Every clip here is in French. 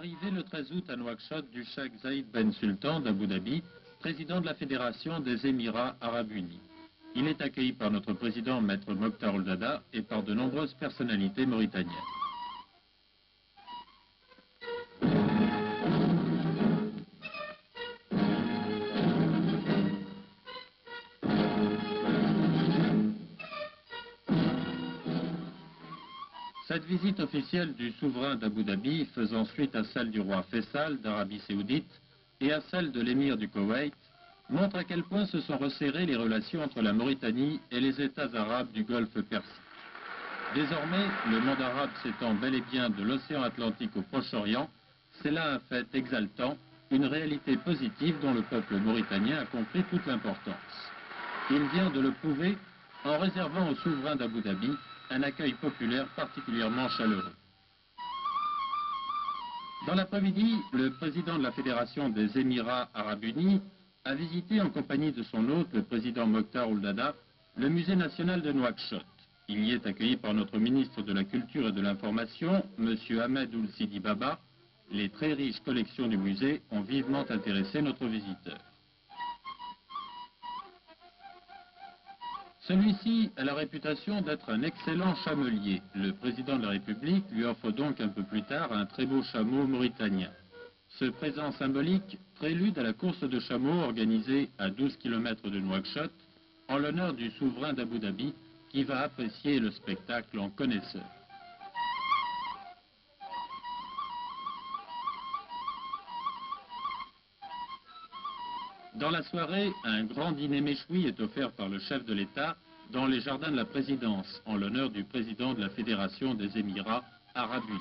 Arrivé le 13 août à Nouakchott du Cheikh Zayed Ben Sultan d'Abu Dhabi, président de la Fédération des Émirats Arabes Unis. Il est accueilli par notre président, Maître Mokhtar Ould Daddah, et par de nombreuses personnalités mauritaniennes. Cette visite officielle du souverain d'Abu Dhabi, faisant suite à celle du roi Faisal d'Arabie Saoudite et à celle de l'émir du Koweït, montre à quel point se sont resserrées les relations entre la Mauritanie et les États arabes du Golfe Persique. Désormais, le monde arabe s'étend bel et bien de l'océan Atlantique au Proche-Orient, c'est là un fait exaltant, une réalité positive dont le peuple mauritanien a compris toute l'importance. Il vient de le prouver en réservant au souverain d'Abu Dhabi un accueil populaire particulièrement chaleureux. Dans l'après-midi, le président de la Fédération des Émirats Arabes Unis a visité en compagnie de son hôte, le président Mokhtar Ould Daddah, le musée national de Nouakchott. Il y est accueilli par notre ministre de la Culture et de l'Information, M. Ahmed Ould Sidi Baba. Les très riches collections du musée ont vivement intéressé notre visiteur. Celui-ci a la réputation d'être un excellent chamelier. Le président de la République lui offre donc un peu plus tard un très beau chameau mauritanien. Ce présent symbolique prélude à la course de chameaux organisée à 12 km de Nouakchott en l'honneur du souverain d'Abu Dhabi qui va apprécier le spectacle en connaisseur. Dans la soirée, un grand dîner méchoui est offert par le chef de l'État dans les jardins de la présidence, en l'honneur du président de la Fédération des Émirats Arabes Unis.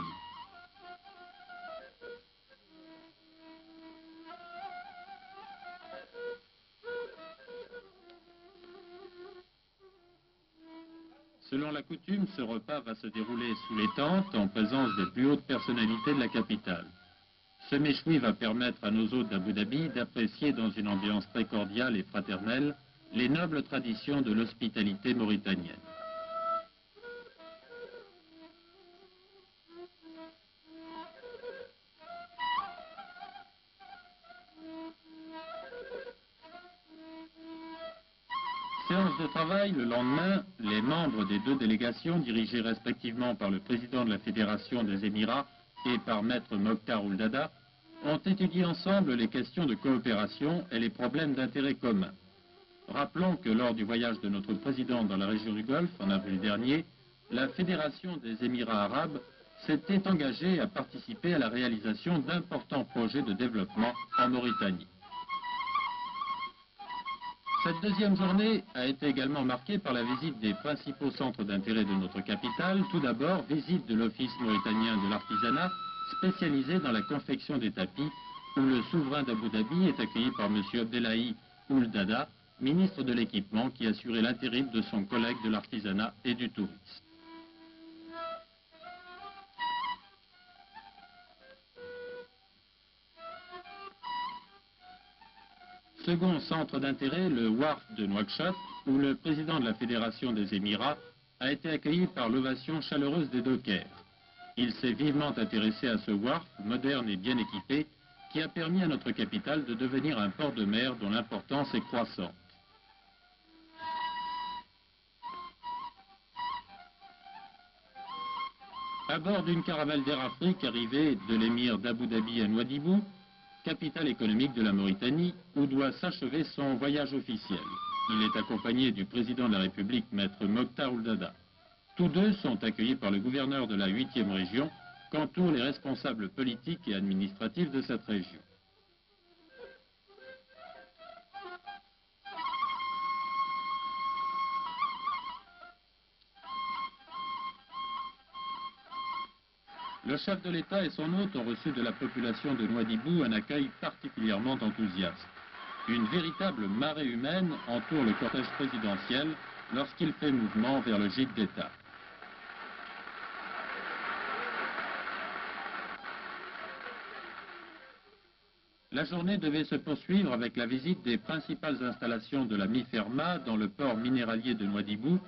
Selon la coutume, ce repas va se dérouler sous les tentes en présence des plus hautes personnalités de la capitale. Ce méchoui va permettre à nos hôtes d'Abu Dhabi d'apprécier dans une ambiance très cordiale et fraternelle les nobles traditions de l'hospitalité mauritanienne. Séance de travail le lendemain, les membres des deux délégations, dirigées respectivement par le président de la Fédération des Émirats et par Maître Mokhtar Ould Daddah, ont étudié ensemble les questions de coopération et les problèmes d'intérêt commun. Rappelons que lors du voyage de notre président dans la région du Golfe en avril dernier, la Fédération des Émirats arabes s'était engagée à participer à la réalisation d'importants projets de développement en Mauritanie. Cette deuxième journée a été également marquée par la visite des principaux centres d'intérêt de notre capitale. Tout d'abord, visite de l'Office mauritanien de l'artisanat, spécialisé dans la confection des tapis, où le souverain d'Abu Dhabi est accueilli par M. Abdellahi Ould Daddah, ministre de l'équipement qui assurait l'intérim de son collègue de l'artisanat et du tourisme. Second centre d'intérêt, le Wharf de Nouakchott, où le président de la Fédération des Émirats a été accueilli par l'ovation chaleureuse des dockers. Il s'est vivement intéressé à ce wharf, moderne et bien équipé, qui a permis à notre capitale de devenir un port de mer dont l'importance est croissante. À bord d'une caravelle d'Air Afrique arrivée de l'émir d'Abu Dhabi à Nouadhibou, capitale économique de la Mauritanie, où doit s'achever son voyage officiel. Il est accompagné du président de la République, Maître Mokhtar Ould Daddah. Tous deux sont accueillis par le gouverneur de la 8e région, qu'entourent les responsables politiques et administratifs de cette région. Le chef de l'État et son hôte ont reçu de la population de Nouadhibou un accueil particulièrement enthousiaste. Une véritable marée humaine entoure le cortège présidentiel lorsqu'il fait mouvement vers le gîte d'État. La journée devait se poursuivre avec la visite des principales installations de la MIFERMA dans le port minéralier de Nouadhibou